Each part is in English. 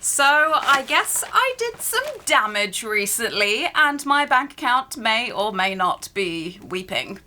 So I guess I did some damage recently and my bank account may or may not be weeping.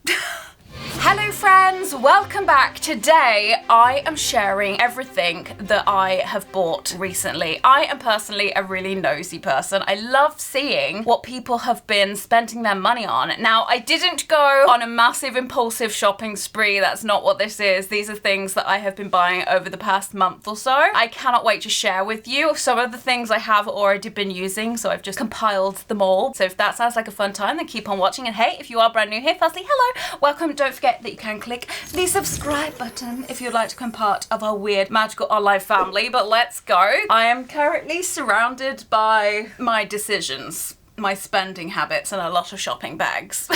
Hello friends, welcome back. Today I am sharing everything that I have bought recently. I am personally a really nosy person. I love seeing what people have been spending their money on. Now, I didn't go on a massive impulsive shopping spree. That's not what this is. These are things that I have been buying over the past month or so. I cannot wait to share with you some of the things I have already been using, so I've just compiled them all. So if that sounds like a fun time, then keep on watching. And hey, if you are brand new here, firstly, hello, welcome. Don't forget that you can click the subscribe button if you'd like to become part of our weird magical online family. But let's go. I am currently surrounded by my decisions, my spending habits, and a lot of shopping bags.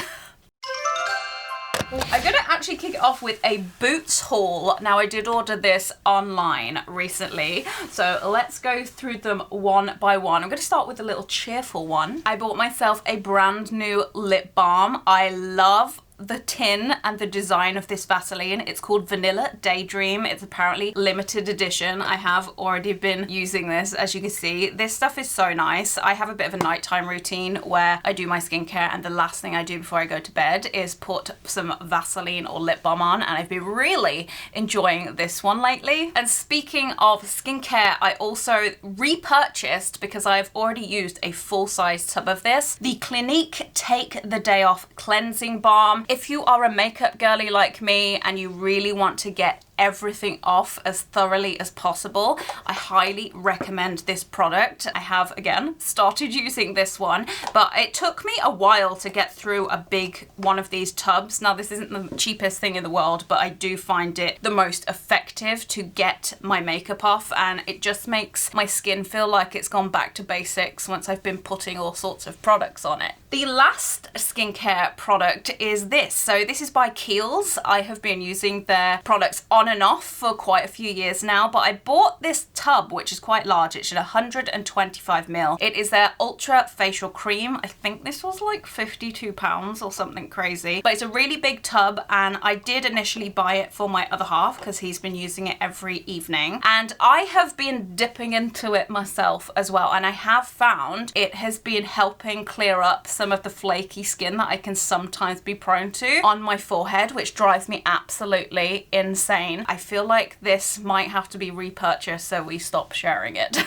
I'm gonna actually kick it off with a boots haul. Now, I did order this online recently, so let's go through them one by one. I'm gonna start with a little cheerful one. I bought myself a brand new lip balm. I love the tin and the design of this Vaseline. It's called Vanilla Daydream. It's apparently limited edition. I have already been using this, as you can see. This stuff is so nice. I have a bit of a nighttime routine where I do my skincare and the last thing I do before I go to bed is put some Vaseline or lip balm on, and I've been really enjoying this one lately. And speaking of skincare, I also repurchased, because I've already used a full-size tub of this, the Clinique Take the Day Off Cleansing Balm. If you are a makeup girly like me and you really want to get everything off as thoroughly as possible, I highly recommend this product. I have, again, started using this one, but it took me a while to get through a big one of these tubs. Now, this isn't the cheapest thing in the world, but I do find it the most effective to get my makeup off, and it just makes my skin feel like it's gone back to basics once I've been putting all sorts of products on it. The last skincare product is this. So this is by Kiehl's. I have been using their products on and off for quite a few years now, but I bought this tub, which is quite large. It's 125 ml. It is their Ultra Facial Cream. I think this was like £52 or something crazy, but it's a really big tub, and I did initially buy it for my other half because he's been using it every evening, and I have been dipping into it myself as well, and I have found it has been helping clear up some of the flaky skin that I can sometimes be prone to on my forehead, which drives me absolutely insane. I feel like this might have to be repurchased so we stop sharing it.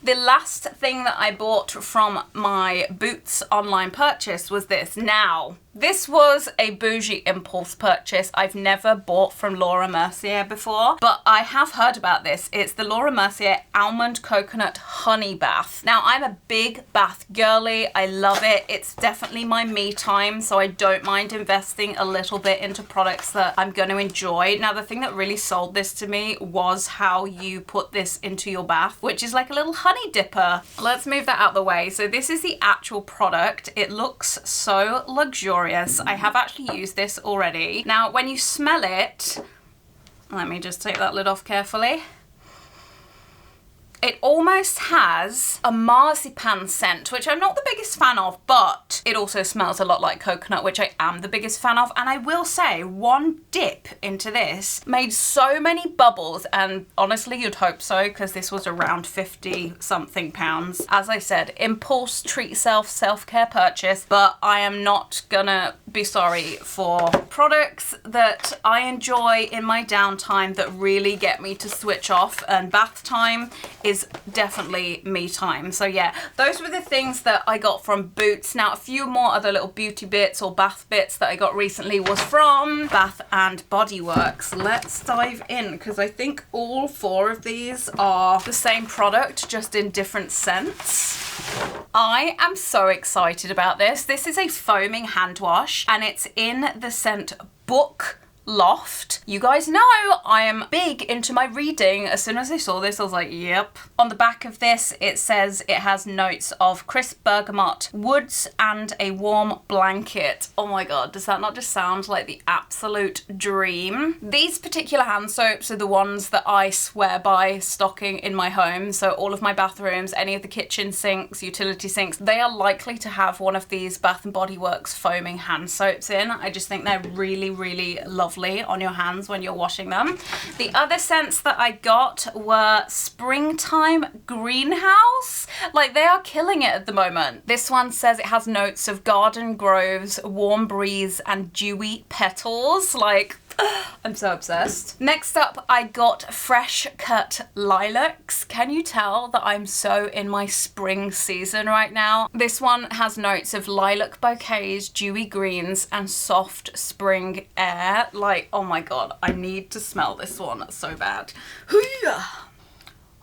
The last thing that I bought from my Boots online purchase was this. Now, this was a bougie impulse purchase. I've never bought from Laura Mercier before, but I have heard about this. It's the Laura Mercier Almond Coconut Honey Bath. Now, I'm a big bath girly. I love it. It's definitely my me time, so I don't mind investing a little bit into products that I'm going to enjoy. Now, the thing that really sold this to me was how you put this into your bath, which is like a little honey dipper. Let's move that out of the way. So this is the actual product. It looks so luxurious. I have actually used this already. Now, when you smell it, let me just take that lid off carefully. It almost has a marzipan scent, which I'm not the biggest fan of, but it also smells a lot like coconut, which I am the biggest fan of. And I will say, one dip into this made so many bubbles, and honestly, you'd hope so, because this was around 50 something pounds. As I said, impulse, treat yourself, self-care purchase, but I am not gonna be sorry for products that I enjoy in my downtime that really get me to switch off, and bath time is definitely me time. So yeah, those were the things that I got from Boots. Now, a few more other little beauty bits or bath bits that I got recently was from Bath and Body Works. Let's dive in, because I think all four of these are the same product, just in different scents. I am so excited about this. This is a foaming hand wash, and it's in the scent Book Loft. You guys know I am big into my reading. As soon as I saw this, I was like, yep. On the back of this, it says it has notes of crisp bergamot, woods, and a warm blanket. Oh my god, does that not just sound like the absolute dream? These particular hand soaps are the ones that I swear by stocking in my home. So all of my bathrooms, any of the kitchen sinks, utility sinks, they are likely to have one of these Bath and Body Works foaming hand soaps in. I just think they're really, really lovely lovely on your hands when you're washing them. The other scents that I got were Springtime Greenhouse. Like, they are killing it at the moment. This one says it has notes of garden groves, warm breeze, and dewy petals. Like, I'm so obsessed. Next up, I got fresh cut lilacs. Can you tell that I'm so in my spring season right now? This one has notes of lilac bouquets, dewy greens, and soft spring air. Like, oh my god, I need to smell this one so bad.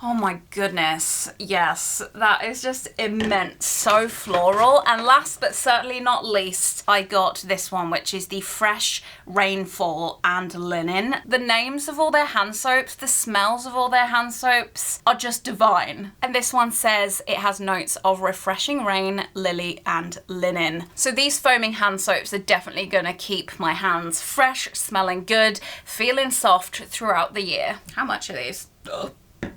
Oh my goodness, yes, that is just immense, so floral. And last but certainly not least, I got this one, which is the Fresh Rainfall and Linen. The names of all their hand soaps, the smells of all their hand soaps are just divine. And this one says it has notes of refreshing rain, lily, and linen. So these foaming hand soaps are definitely gonna keep my hands fresh, smelling good, feeling soft throughout the year. How much are these?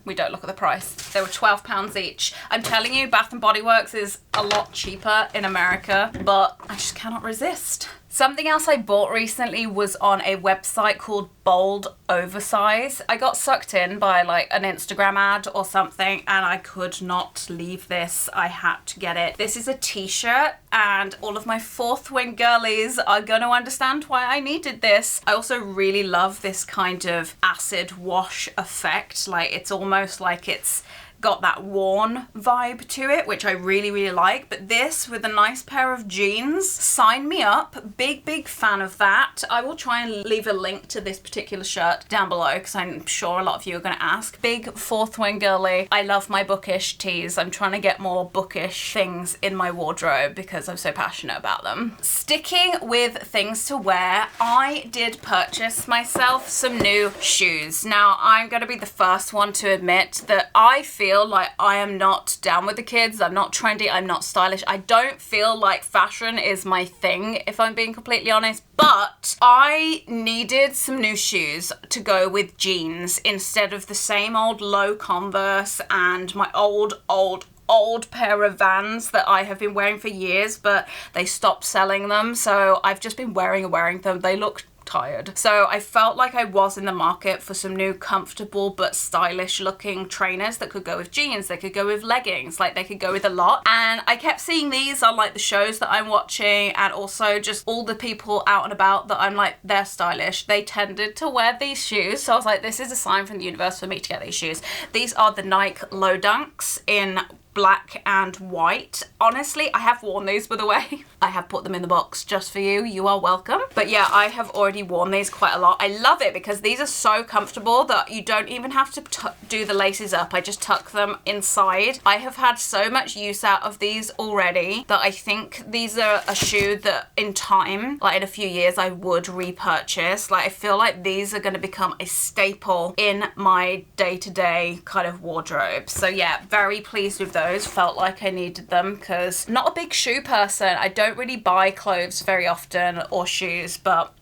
We don't look at the price. They were £12 each. I'm telling you, Bath & Body Works is a lot cheaper in America, but I just cannot resist. Something else I bought recently was on a website called Boldoversize. I got sucked in by like an Instagram ad or something and I could not leave this. I had to get it. This is a t-shirt and all of my fourth wing girlies are gonna understand why I needed this. I also really love this kind of acid wash effect. Like, it's almost like it's got that worn vibe to it, which I really, really like. But this with a nice pair of jeans, sign me up. Big fan of that. I will try and leave a link to this particular shirt down below because I'm sure a lot of you are going to ask. Big fourth wing girly. I love my bookish tees. I'm trying to get more bookish things in my wardrobe because I'm so passionate about them. Sticking with things to wear, I did purchase myself some new shoes. Now, I'm going to be the first one to admit that I feel like I am not down with the kids. I'm not trendy. I'm not stylish. I don't feel like fashion is my thing, if I'm being completely honest. But I needed some new shoes to go with jeans instead of the same old low Converse and my old pair of Vans that I have been wearing for years, but they stopped selling them. So I've just been wearing them. They look tired. So I felt like I was in the market for some new comfortable but stylish looking trainers that could go with jeans, they could go with leggings, like they could go with a lot. And I kept seeing these on like the shows that I'm watching and also just all the people out and about that I'm like, they're stylish. They tended to wear these shoes. So I was like, this is a sign from the universe for me to get these shoes. These are the Nike Low Dunks in black and white. Honestly, I have worn these, by the way. I have put them in the box just for you. You are welcome. But yeah, I have already worn these quite a lot. I love it because these are so comfortable that you don't even have to do the laces up. I just tuck them inside. I have had so much use out of these already that I think these are a shoe that in time, like in a few years, I would repurchase. Like, I feel like these are going to become a staple in my day-to-day kind of wardrobe. So yeah, very pleased with those. Felt like I needed them because not a big shoe person. I don't really buy clothes very often or shoes, but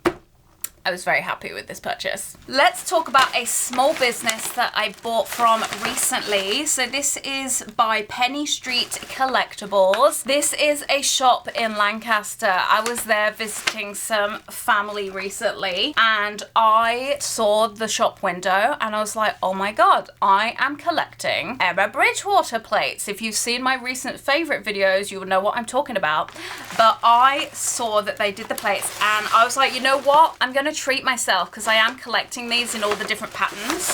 I was very happy with this purchase. Let's talk about a small business that I bought from recently. So this is by Penny Street Collectibles. This is a shop in Lancaster. I was there visiting some family recently and I saw the shop window and I was like, oh my God, I am collecting Emma Bridgewater plates. If you've seen my recent favorite videos, you will know what I'm talking about. But I saw that they did the plates and I was like, you know what? I'm gonna treat myself because I am collecting these in all the different patterns.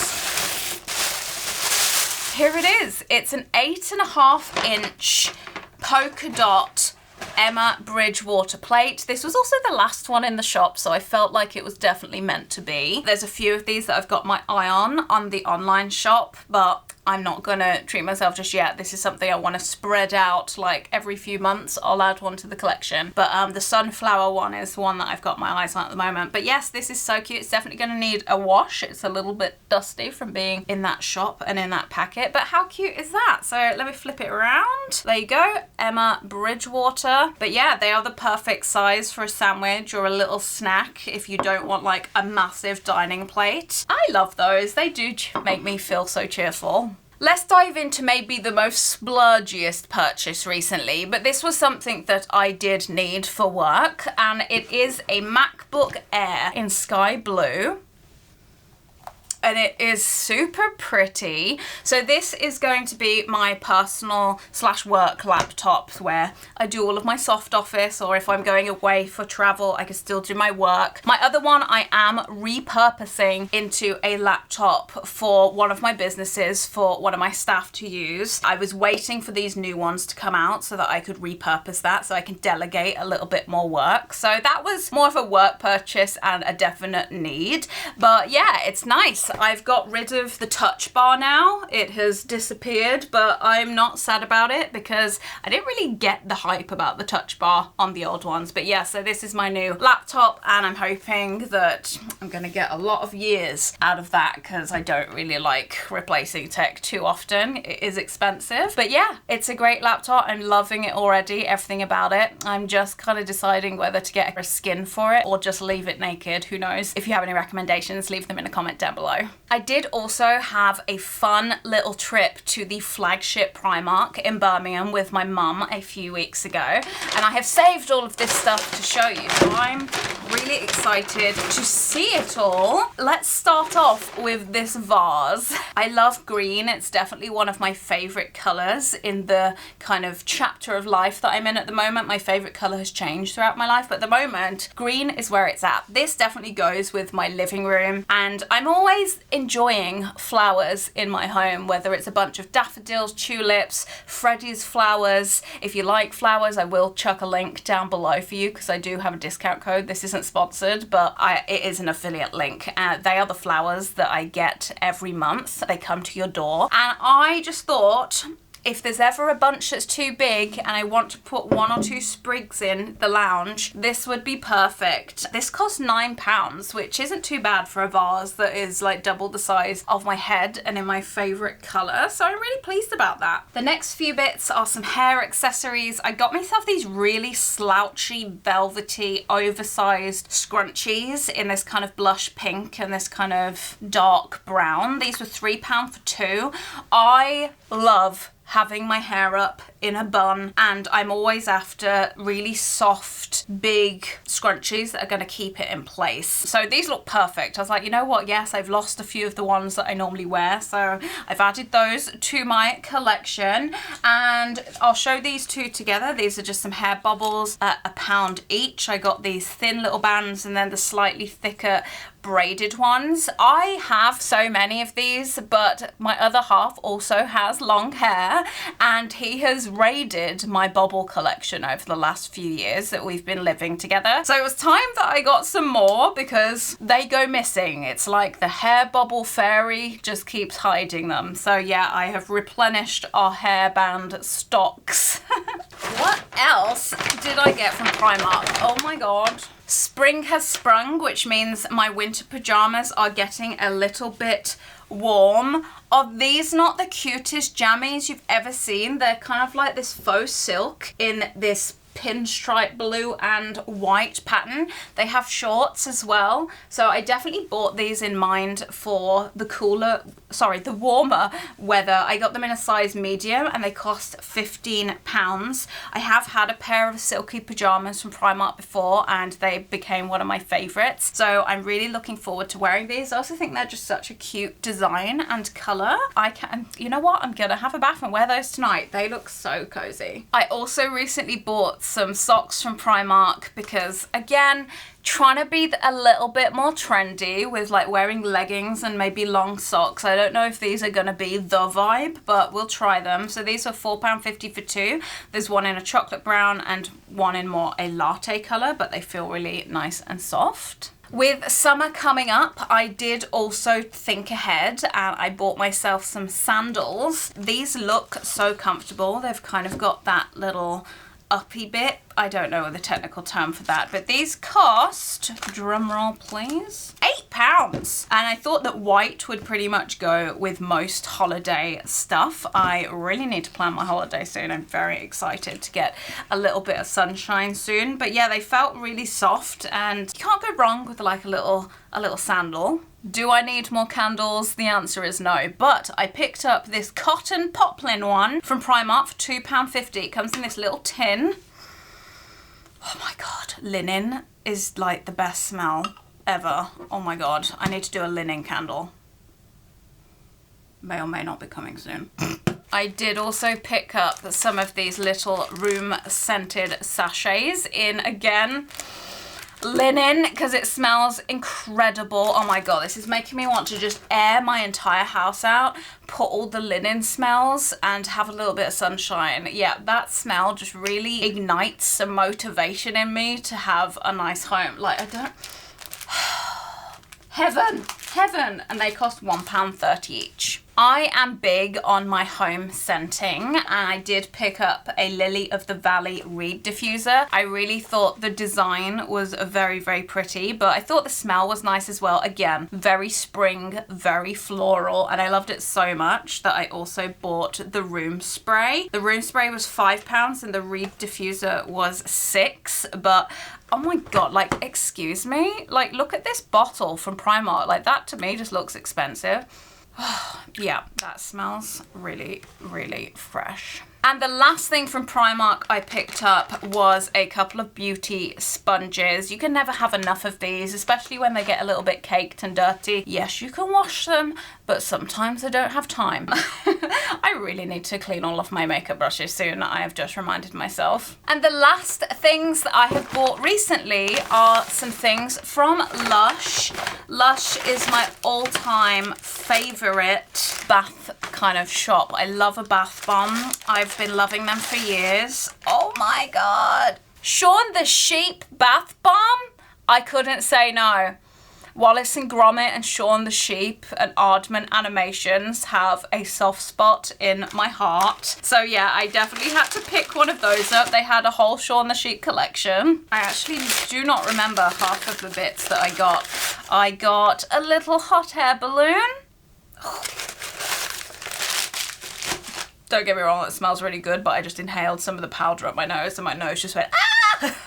Here it is. It's an 8.5 inch polka dot Emma Bridgewater plate. This was also the last one in the shop, so I felt like it was definitely meant to be. There's a few of these that I've got my eye on the online shop, but I'm not gonna treat myself just yet. This is something I want to spread out, like every few months I'll add one to the collection. But the sunflower one is one that I've got my eyes on at the moment. But yes, this is so cute. It's definitely gonna need a wash. It's a little bit dusty from being in that shop and in that packet, but how cute is that? So let me flip it around. There you go, Emma Bridgewater. But yeah, they are the perfect size for a sandwich or a little snack if you don't want like a massive dining plate. I love those. They do make me feel so cheerful. Let's dive into maybe the most splurgiest purchase recently, but this was something that I did need for work, and it is a MacBook Air in sky blue. And it is super pretty. So this is going to be my personal / work laptop where I do all of my soft office, or if I'm going away for travel, I can still do my work. My other one I am repurposing into a laptop for one of my businesses, for one of my staff to use. I was waiting for these new ones to come out so that I could repurpose that so I can delegate a little bit more work. So that was more of a work purchase and a definite need. But yeah, it's nice. I've got rid of the touch bar now. It has disappeared, but I'm not sad about it because I didn't really get the hype about the touch bar on the old ones. But yeah, so this is my new laptop, and I'm hoping that I'm gonna get a lot of years out of that because I don't really like replacing tech too often. It is expensive. But yeah, it's a great laptop. I'm loving it already, everything about it. I'm just kind of deciding whether to get a skin for it or just leave it naked. Who knows? If you have any recommendations, leave them in a comment down below. I did also have a fun little trip to the flagship Primark in Birmingham with my mum a few weeks ago, and I have saved all of this stuff to show you, so I'm really excited to see it all. Let's start off with this vase. I love green. It's definitely one of my favorite colors in the kind of chapter of life that I'm in at the moment. My favorite color has changed throughout my life, but at the moment, green is where it's at. This definitely goes with my living room, and I'm always enjoying flowers in my home, whether it's a bunch of daffodils, tulips, Freddie's flowers. If you like flowers, I will chuck a link down below for you because I do have a discount code. This isn't sponsored, but it is an affiliate link. They are the flowers that I get every month. They come to your door, and I just thought, if there's ever a bunch that's too big and I want to put 1 or 2 sprigs in the lounge, this would be perfect. This cost £9, which isn't too bad for a vase that is like double the size of my head and in my favorite color. So I'm really pleased about that. The next few bits are some hair accessories. I got myself these really slouchy, velvety, oversized scrunchies in this kind of blush pink and this kind of dark brown. These were £3 for 2. I love having my hair up in a bun, and I'm always after really soft, big scrunchies that are going to keep it in place. So these look perfect. I was like, you know what? Yes, I've lost a few of the ones that I normally wear, so I've added those to my collection, and I'll show these two together. These are just some hair bubbles at £1 each. I got these thin little bands and then the slightly thicker braided ones. I have so many of these, but my other half also has long hair, and he has raided my bubble collection over the last few years that we've been living together. So it was time that I got some more because they go missing. It's like the hair bubble fairy just keeps hiding them. So yeah, I have replenished our hairband stocks. What else did I get from Primark? Oh my god. Spring has sprung, which means my winter pajamas are getting a little bit warm. Are these not the cutest jammies you've ever seen? They're kind of like this faux silk in this pinstripe blue and white pattern. They have shorts as well, so I definitely bought these in mind for the warmer weather. I got them in a size medium and they cost £15. I have had a pair of silky pajamas from Primark before and they became one of my favorites, so I'm really looking forward to wearing these. I also think they're just such a cute design and color. You know what, I'm gonna have a bath and wear those tonight. They look so cozy. I also recently bought some socks from Primark because, again, trying to be a little bit more trendy with like wearing leggings and maybe long socks. I don't know if these are gonna be the vibe, but we'll try them. So these are £4.50 for 2. There's one in a chocolate brown and one in more a latte color, but they feel really nice and soft. With summer coming up, I did also think ahead and I bought myself some sandals. These look so comfortable. They've kind of got that little uppy bit. I don't know the technical term for that, but these cost, drum roll please, £8. And I thought that white would pretty much go with most holiday stuff. I really need to plan my holiday soon. I'm very excited to get a little bit of sunshine soon. But yeah, they felt really soft and you can't go wrong with like a little sandal. Do I need more candles? The answer is no, but I picked up this cotton poplin one from Primark for £2.50. It comes in this little tin. Oh my God, linen is like the best smell ever. Oh my God, I need to do a linen candle. May or may not be coming soon. I did also pick up some of these little room scented sachets in, again, linen, because it smells incredible. Oh my God, this is making me want to just air my entire house out, put all the linen smells and have a little bit of sunshine. Yeah, that smell just really ignites some motivation in me to have a nice home. Like, I don't... Heaven, heaven. And they cost £1.30 each. I am big on my home scenting, and I did pick up a Lily of the Valley reed diffuser. I really thought the design was very, very pretty, but I thought the smell was nice as well. Again, very spring, very floral, and I loved it so much that I also bought the room spray. The room spray was £5 and the reed diffuser was £6, but oh my God, like, excuse me? Like, look at this bottle from Primark. Like, that to me just looks expensive. Yeah, that smells really, really fresh. And the last thing from Primark I picked up was a couple of beauty sponges. You can never have enough of these, especially when they get a little bit caked and dirty. Yes, you can wash them, but sometimes I don't have time. I really need to clean all of my makeup brushes soon, I have just reminded myself. And the last things that I have bought recently are some things from Lush. Lush is my all-time favorite bath kind of shop. I love a bath bomb. I've been loving them for years. Oh my God. Shaun the Sheep bath bomb? I couldn't say no. Wallis and Gromit and Shaun the Sheep and Aardman Animations have a soft spot in my heart. So yeah, I definitely had to pick one of those up. They had a whole Shaun the Sheep collection. I actually do not remember half of the bits that I got. I got a little hot air balloon. Don't get me wrong, it smells really good, but I just inhaled some of the powder up my nose and my nose just went, ah!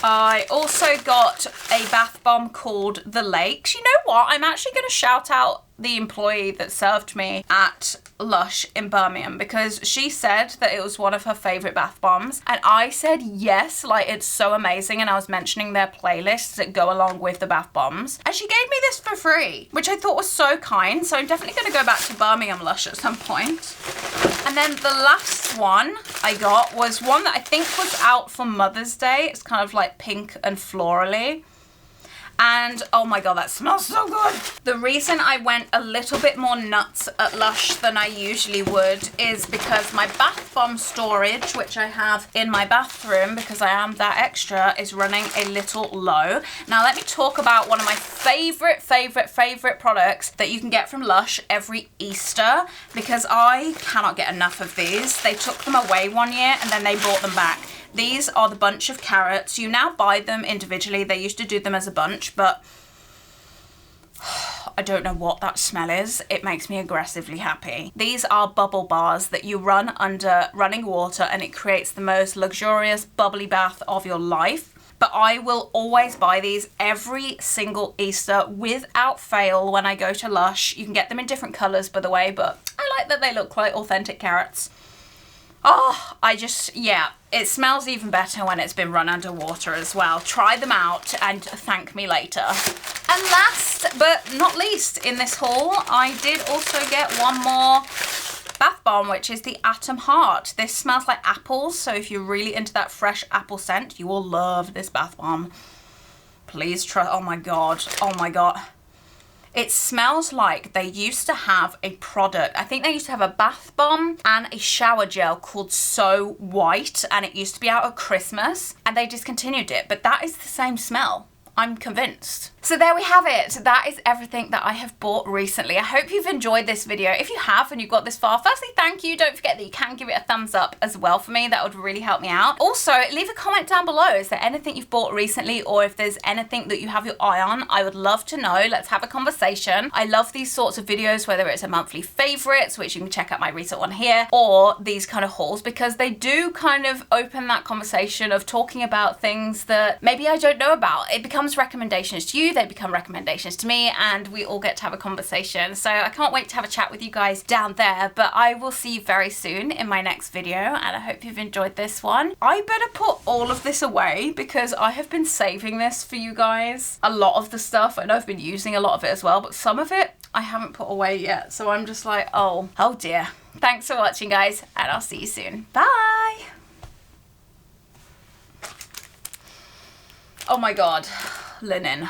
I also got a bath bomb called The Lakes. You know what? I'm actually going to shout out the employee that served me at Lush in Birmingham, because she said that it was one of her favorite bath bombs, and I said yes, like, it's so amazing, and I was mentioning their playlists that go along with the bath bombs, and she gave me this for free, which I thought was so kind. So I'm definitely going to go back to Birmingham Lush at some point. And then the last one I got was one that I think was out for Mother's Day. It's kind of like pink and florally. And oh my God, that smells so good. The reason I went a little bit more nuts at Lush than I usually would is because my bath bomb storage, which I have in my bathroom because I am that extra, is running a little low. Now let me talk about one of my favorite products that you can get from Lush every Easter, because I cannot get enough of these. They took them away one year and then they brought them back. These are the bunch of carrots. You now buy them individually. They used to do them as a bunch, but I don't know what that smell is. It makes me aggressively happy. These are bubble bars that you run under running water, and it creates the most luxurious bubbly bath of your life. But I will always buy these every single Easter without fail when I go to Lush. You can get them in different colours, by the way, but I like that they look like authentic carrots. Oh, yeah, it smells even better when it's been run under water as well. Try them out and thank me later. And last but not least in this haul, I did also get one more bath bomb, which is the Atom Heart. This smells like apples, so if you're really into that fresh apple scent, you will love this bath bomb. Please try. Oh my God. Oh my God. It smells like they used to have a product. I think they used to have a bath bomb and a shower gel called So White, and it used to be out at Christmas and they discontinued it, but that is the same smell. I'm convinced. So there we have it. That is everything that I have bought recently. I hope you've enjoyed this video. If you have and you've got this far, firstly, thank you. Don't forget that you can give it a thumbs up as well for me. That would really help me out. Also, leave a comment down below. Is there anything you've bought recently, or if there's anything that you have your eye on? I would love to know. Let's have a conversation. I love these sorts of videos, whether it's a monthly favorites, which you can check out my recent one here, or these kind of hauls, because they do kind of open that conversation of talking about things that maybe I don't know about. It becomes recommendations to you, they become recommendations to me, and we all get to have a conversation. So I can't wait to have a chat with you guys down there, but I will see you very soon in my next video, and I hope you've enjoyed this one. I better put all of this away because I have been saving this for you guys. A lot of the stuff, I know I've been using a lot of it as well, but some of it I haven't put away yet. So I'm just like, oh dear. Thanks for watching, guys, and I'll see you soon. Bye. Oh my God, linen.